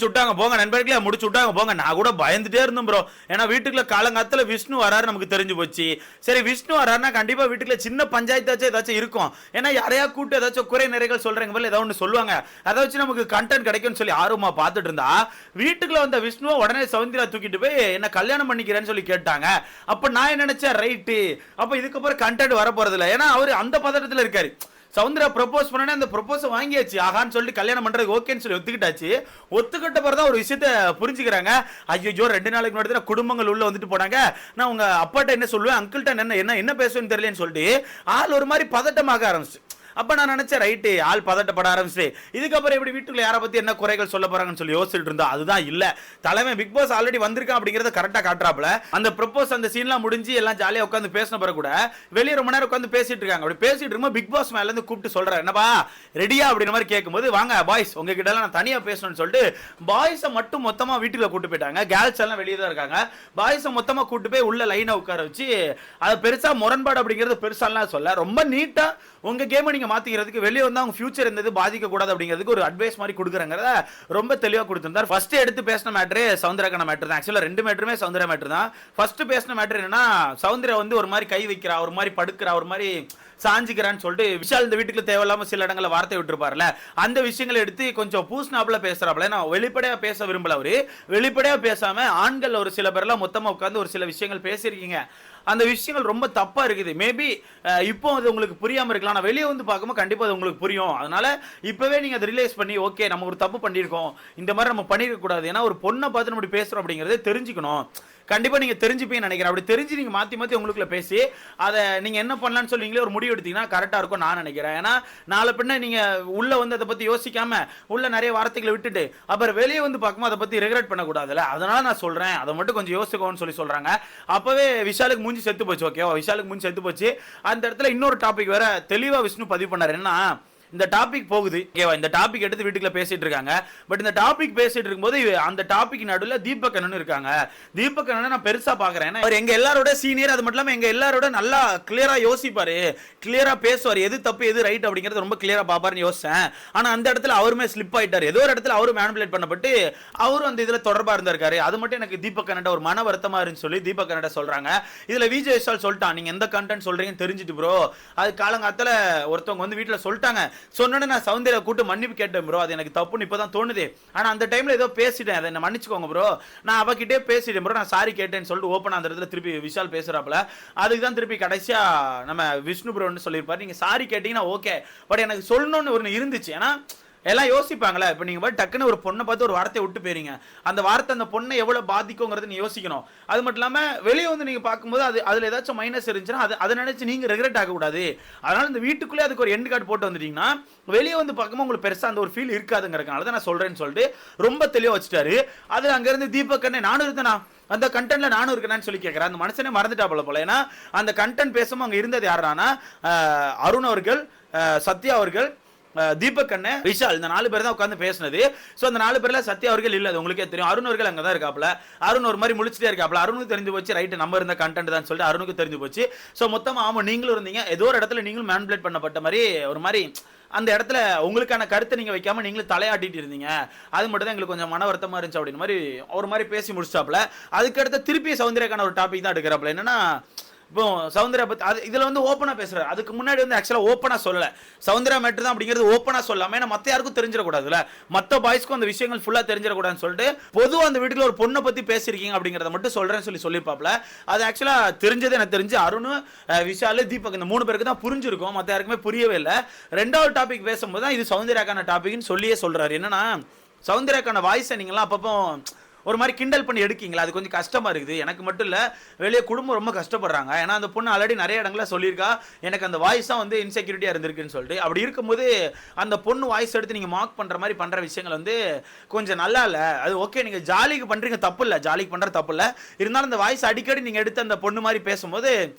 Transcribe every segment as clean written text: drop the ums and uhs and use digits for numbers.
சுட்டாங்க போங்க நண்பர்களே, முடிச்சு விட்டாங்க போங்க. நான் கூட பயந்துட்டே இருந்தேன் ப்ரோ. ஏன்னா வீட்டுக்குள்ள காலங்காத்துல விஷ்ணு வராரு நமக்கு தெரிஞ்சு போச்சு. சரி விஷ்ணு வராருன்னா கண்டிப்பா வீட்டுக்குள்ள சின்ன பஞ்சாயத்தாச்சும் ஏதாச்சும் இருக்கும். ஏன்னா யாரையா கூட்டு ஏதாச்சும் குறை நிறைகள் சொல்றீங்க போல ஏதாவது ஒன்று சொல்லுவாங்க. அதை வச்சு நமக்கு கண்டென்ட் கிடைக்கும்னு சொல்லி ஆர்வமா பார்த்துட்டு இருந்தா வீட்டுக்குள்ள வந்த விஷ்ணுவை உடனே சௌந்தர்யா தூக்கிட்டு போய் என்ன கல்யாணம் பண்ணிக்கிறேன்னு சொல்லி கேட்டாங்க. அப்ப நான் என்ன நினைச்சேன், ரைட்டு அப்ப இதுக்கப்புறம் கண்டென்ட் வர போறது இல்லை. ஏன்னா அவரு அந்த பதட்டத்தில் இருக்காரு. சவுந்தரா ப்ரப்போஸ் பண்ணனே அந்த ப்ரப்போஸை வாங்கியாச்சு, ஆகான்னு சொல்லிட்டு கல்யாணம் பண்றது ஓகேன்னு சொல்லி ஒத்துக்கிட்டாச்சு. ஒத்துக்கிட்ட பிறகு தான் ஒரு விஷயத்த புரிஞ்சுக்கிறாங்க. ஐயோ 2 நாளைக்கு முன்னாடி குடும்பங்கள் உள்ள வந்துட்டு போனாங்க, நான் உங்க அப்பாட்ட என்ன சொல்லுவேன், அங்கிள்கிட்ட என்ன பேசுவேன்னு தெரியலன்னு சொல்லிட்டு ஆள் ஒரு மாதிரி பதட்டமாக ஆரம்பிச்சு. அப்ப நான் நினைச்சேன், ரைட்டு ஆள் பதட்டப்பட ஆரம்பிச்சு இதுக்கப்புறம் எப்படி வீட்டுக்குள்ள யாரை பத்தி என்ன குறைகள் சொல்ல போறாங்கன்னு சொல்லி யோசிச்சுட்டு இருந்தா அதுதான் இல்ல. தலைமை பிக் பாஸ் ஆல்ரெடி வந்திருக்கான் அப்படிங்கறத கரெக்டா காட்டுறாப்ல. அந்த ப்ரப்போஸ் அந்த சீன்லாம் முடிஞ்சு எல்லாம் ஜாலியா உட்காந்து பேசின பிறகு கூட வெளியே ரொம்ப நேரம் உட்காந்து பேசிட்டு இருக்காங்க. அப்படி பேசிட்டு இருக்கும்போது பிக் பாஸ் மேல இருந்து கூப்பிட்டு சொல்றாரு, என்னப்பா ரெடியா அப்படின்ற மாதிரி கேட்கும்போது, வாங்க பாய்ஸ் உங்ககிட்ட எல்லாம் நான் தனியா பேசணும்னு சொல்லிட்டு பாய்ஸை மட்டும் மொத்தமா வீட்டுக்குள்ள கூட்டு போயிட்டாங்க. கேர்ள்ஸ் எல்லாம் வெளியே தான் இருக்காங்க. பாய்ஸை மொத்தமா கூட்டு போய் உள்ள லைனை உட்கார வச்சு அது பெருசா முரண்பாடு அப்படிங்கிறது பெருசாலாம் சொல்ல, ரொம்ப நீட்டா உங்க கேமை நீங்க மாத்திக்கிறதுக்கு வெளியே வந்து அவங்க ஃபியூச்சர் இருந்தது பாதிக்க கூடாது அப்படிங்கிறதுக்கு ஒரு அட்வைஸ் மாதிரி கொடுக்குறாங்கிறத ரொம்ப தெளிவா கொடுத்திருந்தார். ஃபர்ஸ்ட் எடுத்து பேசின மேட்டரே சௌந்தர்யாக்கான மேட்டர் தான். ஆக்சுவலா 2 மேட்டருமே சௌந்தர்யா மேட்டர் தான். ஃபர்ஸ்ட் பேசின மேட்டர் என்னன்னா, சௌந்தர்யா வந்து ஒரு மாதிரி கை வைக்கிறா, ஒரு மாதிரி படுக்கிறா, ஒரு மாதிரி சாஞ்சிக்கிறான்னு சொல்லிட்டு விஷால் இந்த வீட்டுக்கு தேவையில்லாம சில இடங்களை வார்த்தை விட்டுருப்பாருல, அந்த விஷயங்களை எடுத்து கொஞ்சம் பூஸ்னாப்ல பேசுறாப்ல. நான் வெளிப்படையா பேச விரும்பல. அவரு வெளிப்படையா பேசாம ஆண்கள் ஒரு சில பேர்லாம் மொத்தமா உட்காந்து ஒரு சில விஷயங்கள் பேசியிருக்கீங்க, அந்த விஷயங்கள் ரொம்ப தப்பா இருக்குது. மேபி இப்போ அது உங்களுக்கு புரியாம இருக்கலாம், நான் வெளியே வந்து பார்க்கும்போது கண்டிப்பா அது உங்களுக்கு புரியும். அதனால இப்பவே நீங்க அதை ரியலைஸ் பண்ணி ஓகே நம்ம ஒரு தப்பு பண்ணியிருக்கோம், இந்த மாதிரி நம்ம பண்ணிருக்க கூடாது, ஏன்னா ஒரு பொண்ணை பார்த்து நம்ம பேசுறோம் அப்படிங்கறத தெரிஞ்சுக்கணும். கண்டிப்பா நீங்க தெரிஞ்சுப்பீங்கன்னு நினைக்கிறேன். அப்படி தெரிஞ்சு நீங்க மாத்தி மாத்தி உங்களுக்குள்ள பேசி அதை நீங்க என்ன பண்ணலாம்னு சொல்லி நீங்களே ஒரு முடிவு எடுத்தீங்கன்னா கரெக்டா இருக்கும் நான் நினைக்கிறேன். ஏன்னா நாளை பின்ன நீங்க உள்ள வந்து அதை பத்தி யோசிக்காம உள்ள நிறைய வார்த்தைகளை விட்டுட்டு அப்புறம் வெளியே வந்து பார்க்கும்போது அதை பத்தி ரெகுலேட் பண்ணக்கூடாதுல்ல, அதனால நான் சொல்றேன் அதை மட்டும் கொஞ்சம் யோசிக்கோன்னு சொல்லி சொல்றாங்க. அப்பவே விஷாலுக்கு மூஞ்சி செத்து போச்சு. ஓகேவா, விஷாலுக்கு மூஞ்சி செத்து போச்சு. அந்த இடத்துல இன்னொரு டாபிக் வேற தெளிவா விஷ்ணு பதிவு பண்ணாரு. என்ன இந்த டாபிக் போகுது, ஓகேவா, இந்த டாபிக் எடுத்து வீட்டுக்குள்ள பேசிட்டு இருக்காங்க. பட் இந்த டாபிக் பேசிட்டு இருக்கும்போது அந்த டாபிக் நடுவில் தீபக் அண்ணன் இருக்காங்க. தீபக் அண்ணன் நான் பெருசா பாக்குறேன், அவர் எங்க எல்லாரோட சீனியர், அது மட்டும் இல்லாம எங்க எல்லாரோட நல்லா கிளியரா யோசிப்பாரு, கிளியரா பேசுவார், எது தப்பு எது ரைட் அப்படிங்கறது ரொம்ப கிளியரா பாப்பாருன்னு யோசிச்சேன். ஆனா அந்த இடத்துல அவருமே ஸ்லிப் ஆயிட்டாரு. ஏதோ ஒரு இடத்துல அவரும் மேனிபுலேட் பண்ணப்பட்டு அவரும் அந்த இதுல தொடர்பா இருந்திருக்காரு. அது மட்டும் எனக்கு தீபக் அண்ணன் ஒரு மன வருத்தமா இருந்துச்சு சொல்லி தீபக் அண்ணன் சொல்றாங்க. இதுல விஜய் விஷால் சொல்லிட்டான், நீங்க எந்த கண்டென்ட் சொல்றீங்கன்னு தெரிஞ்சுட்டு ப்ரோ, அது காலங்காலத்துல ஒருத்தவங்க வந்து வீட்டுல சொல்லிட்டாங்க, சொன்னோன்னு நான் சௌந்தர்யா கூட்டு மன்னிப்பு கேட்டேன் ப்ரோ, அது எனக்கு தப்புன்னு இப்பதான் தோணுது. ஆனா அந்த டைம்ல ஏதோ பேசிட்டேன், அதை என்ன மன்னிச்சுக்கோங்க ப்ரோ, நான் அவகிட்டே பேசிட்டேன் ப்ரோ, நான் சாரி கேட்டேன்னு சொல்லிட்டு ஓப்பன் அந்த இடத்துல திருப்பி விஷால் பேசுறாப்ல. அதுக்கு தான் திருப்பி கடைசியா நம்ம விஷ்ணு ப்ரோன்னு சொல்லியிருப்பாரு, நீங்க சாரி கேட்டீங்கன்னா ஓகே, பட் எனக்கு சொல்லணும்னு ஒரு இருந்துச்சு. ஏன்னா எல்லாம் யோசிப்பாங்களே, இப்போ நீங்கள் டக்குன்னு ஒரு பொண்ணை பார்த்து ஒரு வார்த்தையை விட்டு போயிருங்க, அந்த வார்த்தை அந்த பொண்ணை எவ்வளோ பாதிக்குங்கிறது நீ யோசிக்கணும். அது மட்டும் இல்லாமல் வெளியே வந்து நீங்கள் பார்க்கும்போது அதில் ஏதாச்சும் மைனஸ் இருந்துச்சுன்னா அதை நினச்சி நீங்கள் ரெகுலேட் ஆகக்கூடாது. அதனால் இந்த வீட்டுக்குள்ளே அதுக்கு ஒரு எண்ட் கார்டு போட்டு வந்துட்டீங்கன்னா வெளியே வந்து பார்க்கும்போது உங்களுக்கு பெருசாக அந்த ஒரு ஃபீல் இருக்காதுங்கிறதுனால தான் நான் சொல்கிறேன்னு சொல்லிட்டு ரொம்ப தெளிவாக வச்சுட்டாரு. அது அங்கேருந்து தீபக் அண்ணே நானும் இருந்தேனா அந்த கண்டென்ட்ல நானும் இருக்கேன்னு சொல்லி கேட்கிறேன். அந்த மனுஷனே மறந்துட்டா போல. ஏன்னா அந்த கண்டென்ட் பேசும்போது அங்கே இருந்தது யாரானா அருண் அவர்கள், சத்யா அவர்கள், தீபக் அண்ணன், விஷால், இந்த 4 பேர் தான் உட்காந்து பேசினது. ஸோ அந்த 4 பேர்ல சத்யா அவர்கள் இல்லை, அது உங்களுக்கே தெரியும். அருண் அவர்கள் அங்கே தான் இருக்காப்ல. அருண் ஒரு மாதிரி முழிச்சிட்டே இருக்காப்ல. அருணுக்கு தெரிஞ்சு போச்சு, ரைட்டு நம்ம இருந்த கண்டென்ட் தான் சொல்லிட்டு அருணுக்கு தெரிஞ்சு போச்சு. ஸோ மொத்தமாக ஆமாம் நீங்களும் இருந்தீங்க, ஏதோ ஒரு இடத்துல நீங்களும் மேனிபுலேட் பண்ணப்பட்ட மாதிரி ஒரு மாதிரி அந்த இடத்துல உங்களுக்கான கருத்தை நீங்க வைக்காம நீங்களும் தலையாட்டிட்டு இருந்தீங்க, அது மட்டும் தான் எங்களுக்கு கொஞ்சம் மன வருத்தமா இருந்துச்சு அப்படின்னு மாதிரி ஒரு மாதிரி பேசி முடிச்சாப்ல. அதுக்கடுத்து திருப்பி சௌந்தர்யாக்கான ஒரு டாபிக் தான் எடுக்கிறாப்ல. என்னன்னா இப்போ சௌந்தர்யா பத்தி அது இதுல வந்து ஓப்பனா பேசுறாரு. அதுக்கு முன்னாடி வந்து ஆக்சுவலா ஓப்பனா சொல்லல, சௌந்தர்யா மேட்டர் தான் அப்படிங்கிறது ஓப்பனா சொல்லாம, ஏன்னா மத்த யாருக்கும் தெரிஞ்சிடக்கூடாதுல்ல, மத்த பாய்ஸ்க்கும் அந்த விஷயங்கள் ஃபுல்லா தெரிஞ்சிடக்கூடாதுன்னு சொல்லிட்டு பொதுவாக அந்த வீட்டுல ஒரு பொண்ணை பத்தி பேசியிருக்கீங்க அப்படிங்கிறத மட்டும் சொல்றேன்னு சொல்லியிருப்பாப்ல. அது ஆக்சுவலா தெரிஞ்சது எனக்கு தெரிஞ்சு அருண், விஷால், தீபக் இந்த 3 பேருக்கு தான் புரிஞ்சிருக்கும், மத்த யாருக்குமே புரியவே இல்லை. 2வது டாபிக் பேசும்போது தான் இது சௌந்தர்யாக்கான டாபிக்னு சொல்லியே சொல்றாரு. என்னன்னா சௌந்தர்யாக்கான வாய்ஸை நீங்களாம் அப்பப்போ ஒரு மாதிரி கிண்டல் பண்ணி எடுக்கீங்களா, அது கொஞ்சம் கஷ்டமா இருக்குது. எனக்கு மட்டும் இல்லை, வெளியே குடும்பம் ரொம்ப கஷ்டப்படுறாங்க. ஏன்னா அந்த பொண்ணு ஆல்ரெடி நிறைய இடங்களில் சொல்லியிருக்கா, எனக்கு அந்த வாய்ஸ் தான் வந்து இன்செக்யூரிட்டியாக இருந்திருக்குன்னு சொல்லிட்டு. அப்படி இருக்கும்போது அந்த பொண்ணு வாய்ஸ் எடுத்து நீங்கள் மார்க் பண்ணுற மாதிரி பண்ணுற விஷயங்கள் வந்து கொஞ்சம் நல்லா இல்லை. அது ஓகே, நீங்கள் ஜாலிக்கு பண்ணுறீங்க, தப்பு இல்லை, ஜாலிக்கு பண்ணுறது தப்பு இல்லை. இருந்தாலும் அந்த வாய்ஸ் அடிக்கடி நீங்கள் எடுத்து அந்த பொண்ணு மாதிரி பேசும்போது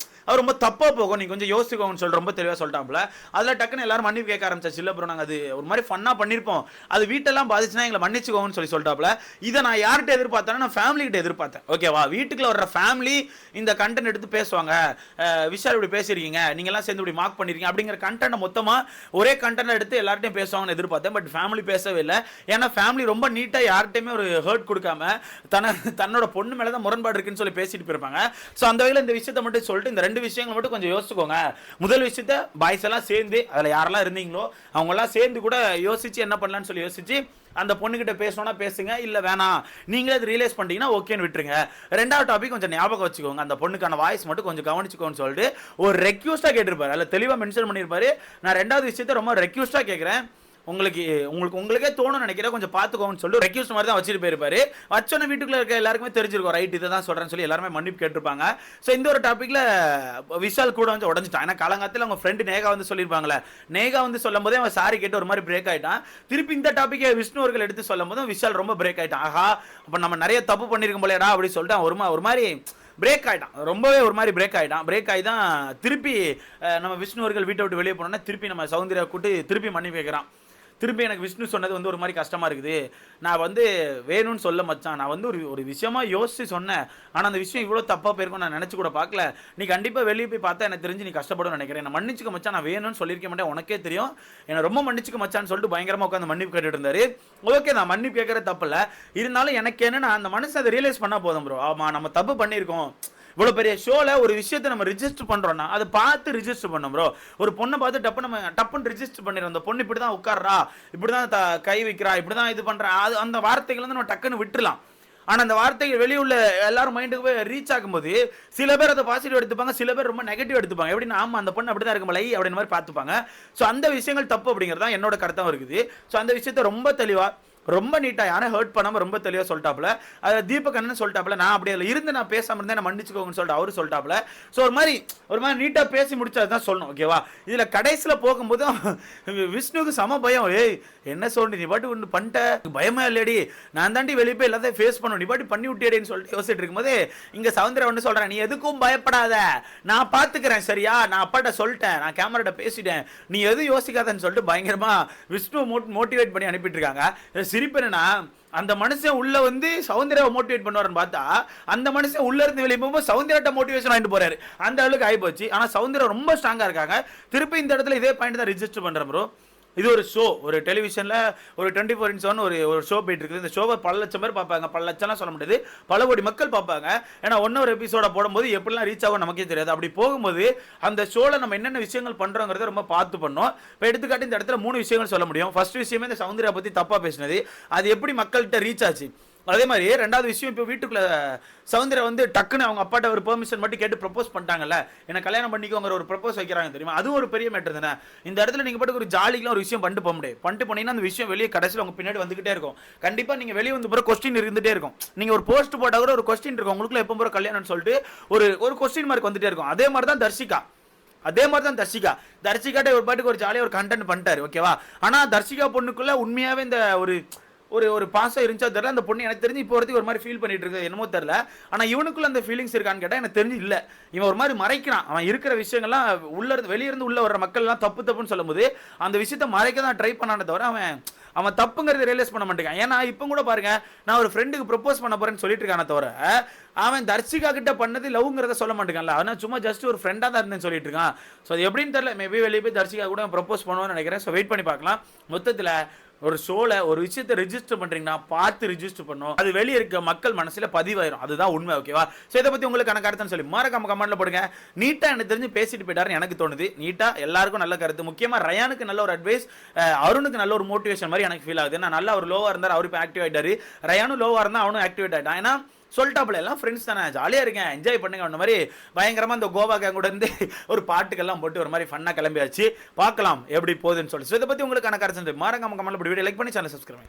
அவர் ரொம்ப தப்பாக போகும், நீங்கள் கொஞ்சம் யோசிக்கோங்கன்னு சொல்லிட்டு ரொம்ப தெளிவாக சொல்லிட்டாப்புல. அதில் டக்குன்னு எல்லாரும் மன்னிப்பு கேட்க ஆரம்பிச்சாச்சு. இல்லை ப்ரோ, நாங்கள் அது ஒரு மாதிரி ஃபன்னாக பண்ணியிருப்போம், அது வீட்டெல்லாம் பாதிச்சுன்னா எங்களை மன்னிச்சுக்கோங்கன்னு சொல்லிட்டாப்புல. இதை நான் யார்கிட்ட எதிர்பார்த்தேன்னா நான் ஃபேமிலி கிட்ட எதிர்பார்த்தேன். ஓகேவா, வீட்டுக்குள்ள வர்ற ஃபேமிலி இந்த கண்டென்ட் எடுத்து பேசுவாங்க, விஷால் இப்படி பேசிருக்கீங்க, நீங்க எல்லாம் சேர்ந்து இப்படி மார்க் பண்ணிருக்கீங்க அப்படிங்கிற கண்டென்ட் மொத்தமா ஒரே கண்டென்ட் எடுத்து எல்லார்ட்டையும் பேசுவாங்கன்னு எதிர்பார்த்தேன். பட் ஃபேமிலி பேசவே இல்லை. ஏன்னா ஃபேமிலி ரொம்ப நீட்டா யார்கிட்டயுமே ஒரு ஹர்ட் கொடுக்காம தன்னோட பொண்ணு மேலதான் முரண்பாடு இருக்குன்னு சொல்லி பேசிட்டு போயிருப்பாங்க. ஸோ அந்த வகையில் இந்த விஷயத்தை மட்டும் சொல்லிட்டு இந்த 2 விஷயங்களை மட்டும் கொஞ்சம் யோசிச்சுக்கோங்க. முதல் விஷயத்த பாய்ஸ் எல்லாம் சேர்ந்து, அதில் யாரெல்லாம் இருந்தீங்களோ அவங்க எல்லாம் சேர்ந்து கூட யோசிச்சு என்ன பண்ணலாம்னு சொல்லி யோசிச்சு அந்த பொண்ணுகிட்ட பேசணும்னா பேசுங்க, இல்ல வேணாம் நீங்களே அது ரியலைஸ் பண்ணிட்டீங்கன்னா ஓகேன்னு விட்டுருங்க. ரெண்டாவது டாபிக் கொஞ்சம் ஞாபகம் வச்சுக்கோங்க, அந்த பொண்ணுக்கான வாய்ஸ் மட்டும் கொஞ்சம் கவனிச்சுக்கோன்னு சொல்லிட்டு ஒரு ரெக்யூஸ்டா கேட்டிருப்பாரு, அதில் தெளிவாக மென்ஷன் பண்ணியிருப்பாரு. நான் ரெண்டாவது விஷயத்த ரொம்ப ரெக்யூஸ்டா கேட்குறேன், உங்களுக்கே தோணும் நினைக்கிறேன், கொஞ்சம் பார்த்துக்கோன்னு சொல்லி ரெக்யூஸ்ட் மாதிரி தான் வச்சுட்டு போயிருப்பாரு. வச்சோன்னு வீட்டுக்குள்ள இருக்க எல்லாருக்குமே தெரிஞ்சிருக்கும், ரைட் இதை தான் சொல்றேன்னு சொல்லி எல்லாருமே மன்னிப்பு கேட்டிருப்பாங்க. ஸோ இந்த ஒரு டாபிக்ல விஷால் கூட வந்து உடஞ்சிட்டான். ஏன்னா காலங்காலத்தில் அவங்க ஃப்ரெண்டு நேகா வந்து சொல்லியிருப்பாங்களே, நேகா வந்து சொல்லும் போதே அவன் சாரி கேட்டு ஒரு மாதிரி பிரேக் ஆயிட்டான். திருப்பி இந்த டாப்பிக்கை விஷ்ணு அவர்கள் எடுத்து சொல்லும் போதும் விஷால் ரொம்ப பிரேக் ஆயிட்டான். ஆஹா, அப்போ நம்ம நிறைய தப்பு பண்ணியிருக்கோம் போலேடா அப்படின்னு சொல்லிட்டு ஒரு மாதிரி பிரேக் ஆகிட்டான், ரொம்பவே ஒரு மாதிரி பிரேக் ஆகி தான் திருப்பி நம்ம விஷ்ணு அவர்கள் வீட்டை விட்டு வெளியே போனோன்னா திருப்பி நம்ம சௌந்தர்யா கூட்டு திருப்பி மன்னிப்பு கேட்குறான். திருப்பி எனக்கு விஷ்ணு சொன்னது வந்து ஒரு மாதிரி கஷ்டமாக இருக்குது, நான் வந்து வேணும்னு சொல்ல மச்சான், நான் வந்து ஒரு விஷயமா யோசிச்சு சொன்னேன், ஆனால் அந்த விஷயம் இவ்வளோ தப்பாக போயிருக்கும் நான் நினச்சி கூட பார்க்கல, நீ கண்டிப்பாக வெளியே போய் பார்த்தா எனக்கு தெரிஞ்சு நீ கஷ்டப்படும் நினைக்கிறேன், நான் மன்னிச்சுக்க மச்சான், நான் வேணும்னு சொல்லியிருக்க மாட்டேன், உனக்கே தெரியும் என்னை ரொம்ப மன்னிச்சுக்க மச்சான்னு சொல்லிட்டு பயங்கரமாக உட்காந்து மன்னிப்பு கேட்டுட்டு இருந்தாரு. ஓகே, நான் மன்னிப்பு கேட்குற தப்பு இல்லை, இருந்தாலும் எனக்கு என்னன்னா அந்த மனசை அதை ரியலைஸ் பண்ணால் போதும் ப்ரோ. ஆமாம், நம்ம தப்பு பண்ணியிருக்கோம், இவ்வளோ பெரிய ஷோவில் ஒரு விஷயத்தை நம்ம ரிஜிஸ்டர் பண்ணுறோம்னா அதை பார்த்து ரிஜிஸ்டர் பண்ணோம் ப்ரோ. ஒரு பொண்ணை பார்த்து டப்புன்னு ரிஜிஸ்டர் பண்ணிடுறோம், அந்த பொண்ணு இப்படி தான் உட்கார்றா, இப்படி தான் கை வைக்கிறா, இப்படி தான் இது பண்ணுறா, அது அந்த வார்த்தைகள் வந்து நம்ம டக்குன்னு விட்டுலாம். ஆனால் அந்த வார்த்தைகள் வெளியுள்ள எல்லாரும் மைண்டுக்கு போய் ரீச் ஆகும்போது சில பேர் அதை பாசிட்டிவ் எடுத்துப்பாங்க, சில பேர் ரொம்ப நெகட்டிவ் எடுத்துப்பாங்க. எப்படின்னா ஆமாம் அந்த பொண்ணு அப்படி தான் இருக்கும் லை அப்படின்னு மாதிரி பார்த்துப்பாங்க. ஸோ அந்த விஷயங்கள் தப்பு அப்படிங்கிறது தான் என்னோட கருத்தாக இருக்குது. ஸோ அந்த விஷயத்தை ரொம்ப தெளிவாக ரொம்ப நீட்டாக யாரும் ஹர்ட் பண்ணாமல் ரொம்ப தெளிவாக சொல்லிட்டாப்புல. அதில் தீபக் அண்ணன் சொல்லிட்டாப்புல, நான் அப்படி அதில் இருந்து நான் பேசாமல் இருந்தேன், நான் மன்னிச்சுக்கோங்கன்னு சொல்லிட்டு அவரு சொல்லிட்டாப்புல. ஸோ ஒரு மாதிரி நீட்டாக பேசி முடிச்சது தான் சொல்லணும். ஓகேவா, இதில் கடைசியில் போகும்போதும் விஷ்ணுக்கு சம பயம், ஏய் என்ன சொல்லி நீ பாட்டு ஒன்று பண்ணிட்ட, பயமா இல்லையடி, நான் தாண்டி வெளியே போய் எல்லாத்தையும் ஃபேஸ் பண்ணணும், நீ பாட்டு பண்ணி விட்டியடின்னு சொல்லிட்டு யோசிச்சுட்டு இருக்கும்போது இங்கே சௌந்தர்யா ஒன்று சொல்கிறேன், நீ எதுக்கும் பயப்படாத, நான் பார்த்துக்கிறேன் சரியா, நான் அப்பாட்ட சொல்லிட்டேன், நான் கேமராட்ட பேசிட்டேன், நீ எதுவும் யோசிக்காதன்னு சொல்லிட்டு பயங்கரமாக விஷ்ணு மோட்டிவேட் பண்ணி அனுப்பிட்டு இருக்காங்க. சிரிப்பு என்னன்னா, அந்த மனுஷன் உள்ள வந்து சௌந்தர்யாவை மோட்டிவேட் பண்ணுவாருன்னு பார்த்தா அந்த மனுஷன் உள்ள இருந்து வெளியே போகும்போது சௌந்தர்யாட்ட மோட்டிவேஷன் வாங்கிட்டு போறாரு. அந்த அளவுக்கு ஆகி போச்சு. ஆனா சௌந்தர்யா ரொம்ப ஸ்ட்ராங்கா இருக்காங்க. திருப்பி இந்த இடத்துல இதே பாயிண்ட் தான் ரிஜிஸ்டர் பண்றேன் ப்ரோ. இது ஒரு ஷோ, ஒரு டெலிவிஷனில் ஒரு 24x7 ஒரு ஷோ போயிட்டு இருக்குது. இந்த ஷோவை பல லட்சம் பேர் பார்ப்பாங்க, பல லட்சம்லாம் சொல்ல முடியாது, பல கோடி மக்கள் பார்ப்பாங்க. ஏன்னா ஒரு எபிசோட போடும்போது எப்படிலாம் ரீச் ஆகும் நமக்கே தெரியாது. அப்படி போகும்போது அந்த ஷோவில் நம்ம என்னென்ன விஷயங்கள் பண்ணுறோங்கிறத ரொம்ப பார்த்து பண்ணோம். இப்போ எடுத்துக்காட்டு இந்த இடத்துல 3 விஷயங்கள் சொல்ல முடியும். ஃபர்ஸ்ட் விஷயமே இந்த சௌந்தர்யா பற்றி தப்பாக பேசினது, அது எப்படி மக்கள்கிட்ட ரீச் ஆச்சு. அதே மாதிரி ரெண்டாவது விஷயம், இப்போ வீட்டுக்குள்ள சௌந்தர்யா வந்து டக்குன்னு அவங்க அப்பாட்ட ஒரு பெர்மிஷன் மட்டும் கேட்டு ப்ரப்போஸ் பண்ணிட்டாங்கல்ல, என்ன கல்யாணம் பண்ணிக்கோங்கிற ஒரு ப்ரப்போஸ் வைக்கிறாங்க தெரியுமா, அதுவும் ஒரு பெரிய மேட்டர் தானே. இந்த இடத்துல நீங்கள் பாட்டு ஒரு ஜாலிக்கெலாம் ஒரு விஷயம் பண்ணிட்டு போக முடியாது. பண்ணிட்டு போனீங்கன்னா அந்த விஷயம் வெளியே கடைசியில் உங்க பின்னாடி வந்துகிட்டே இருக்கும். கண்டிப்பாக நீங்கள் வெளியே வந்து பிறகு கொஸ்டின் இருந்துகிட்டே இருக்கும். நீங்கள் ஒரு போஸ்ட் போட்டால் கூட ஒரு கொஸ்டின் இருக்கும், உங்களுக்குள்ள எப்போ பிறகு கல்யாணம்னு சொல்லிட்டு ஒரு கொஸ்டின் மார்க் வந்துட்டே இருக்கும். அதே மாதிரி தான் தர்ஷிகாட்ட ஒரு பாட்டுக்கு ஒரு ஜாலியாக ஒரு கண்டென்ட் பண்ணிட்டாரு. ஓகேவா, ஆனால் தர்ஷிகா பொண்ணுக்குள்ள உண்மையாகவே இந்த ஒரு பாசம் இருந்துச்சா தெரியல. அந்த பொண்ணு எனக்கு தெரிஞ்சு இப்போ வரைக்கும் ஒரு மாதிரி ஃபீல் பண்ணிட்டு இருக்கு, என்னமோ தெரியல. ஆனால் இவனுக்குள்ள அந்த ஃபீலிங்ஸ் இருக்கான்னு கேட்டால் எனக்கு தெரிஞ்சு இல்லை. இவன் ஒரு மாதிரி மறைக்கிறான். அவன் இருக்கிற விஷயங்கள்லாம் வெளியிருந்து உள்ள வர மக்கள் எல்லாம் தப்புன்னு சொல்லும்போது அந்த விஷயத்த மறைக்க தான் ட்ரை பண்ணானே தவிர அவன் தப்புங்கிறத ரியலைஸ் பண்ண மாட்டேங்கான். ஏன்னா இப்போ கூட பாருங்க, நான் ஒரு ஃப்ரெண்டுக்கு ப்ரப்போஸ் பண்ண போறேன்னு சொல்லிட்டு இருக்கானே தவிர அவன் தர்ஷிகா கிட்ட பண்ணது லவ்ங்கிறத சொல்ல மாட்டேங்கான்ல. ஆனால் சும்மா ஜஸ்ட் ஒரு ஃப்ரெண்டாக தான் இருந்தேன்னு சொல்லிட்டு இருக்கான். ஸோ அது எப்படின்னு தெரியல, மேபி வெளியே போய் தர்ஷிகா கூட ப்ரப்போஸ் பண்ணுவான்னு நினைக்கிறேன். ஸோ வெயிட் பண்ணி பார்க்கலாம். மொத்தத்தில் ஒரு ஷோல ஒரு விஷயத்தை ரெஜிஸ்டர் பண்றீங்கன்னா பார்த்து ரெஜிஸ்டர் பண்ணும், அது வெளியே இருக்க மக்கள் மனசுல பதிவாயிரும், அதுதான் உண்மை. ஓகேவா, ஸோ இதை பத்தி உங்களுக்கு கருத்துன்னு சொல்லி மறக்காம கமெண்ட்ல போடுங்க. நீட்டா எனக்கு தெரிஞ்சு பேசிட்டு போயிட்டாருன்னு எனக்கு தோணுது. நீட்டா எல்லாருக்கும் நல்ல கருத்து, முக்கியமா ரயானுக்கு நல்ல ஒரு அட்வைஸ், அருணுக்கு நல்ல ஒரு மோட்டிவேஷன் மாதிரி எனக்கு ஃபீல் ஆகுது. நான் நல்லா அவர் லோவா இருந்தார், அவரு இப்போ ஆக்டிவ் ஆயிட்டாரு. ரயானும் லோவா இருந்தா அவனும் ஆக்டிவேட் ஆயிட்டான். ஏன்னா சொல்லிட்டாப்புல எல்லாம் ஃப்ரெண்ட்ஸ் தானே, ஜாலியாக இருக்கேன், என்ஜாய் பண்ணுங்க அந்த மாதிரி பயங்கரமாக இந்த கோவா கேங் கூட இருந்து ஒரு பாட்டுக்கெல்லாம் போட்டு ஒரு மாதிரி ஃபன்னாக கிளம்பியாச்சு. பார்க்கலாம் எப்படி போகுதுன்னு சொல்லி. ஸோ இதை பற்றி உங்களுக்கு கருத்து மறக்காம கமெண்ட்ல வீடியோ லைக் பண்ணி சேனல் சப்ஸ்கிரைப்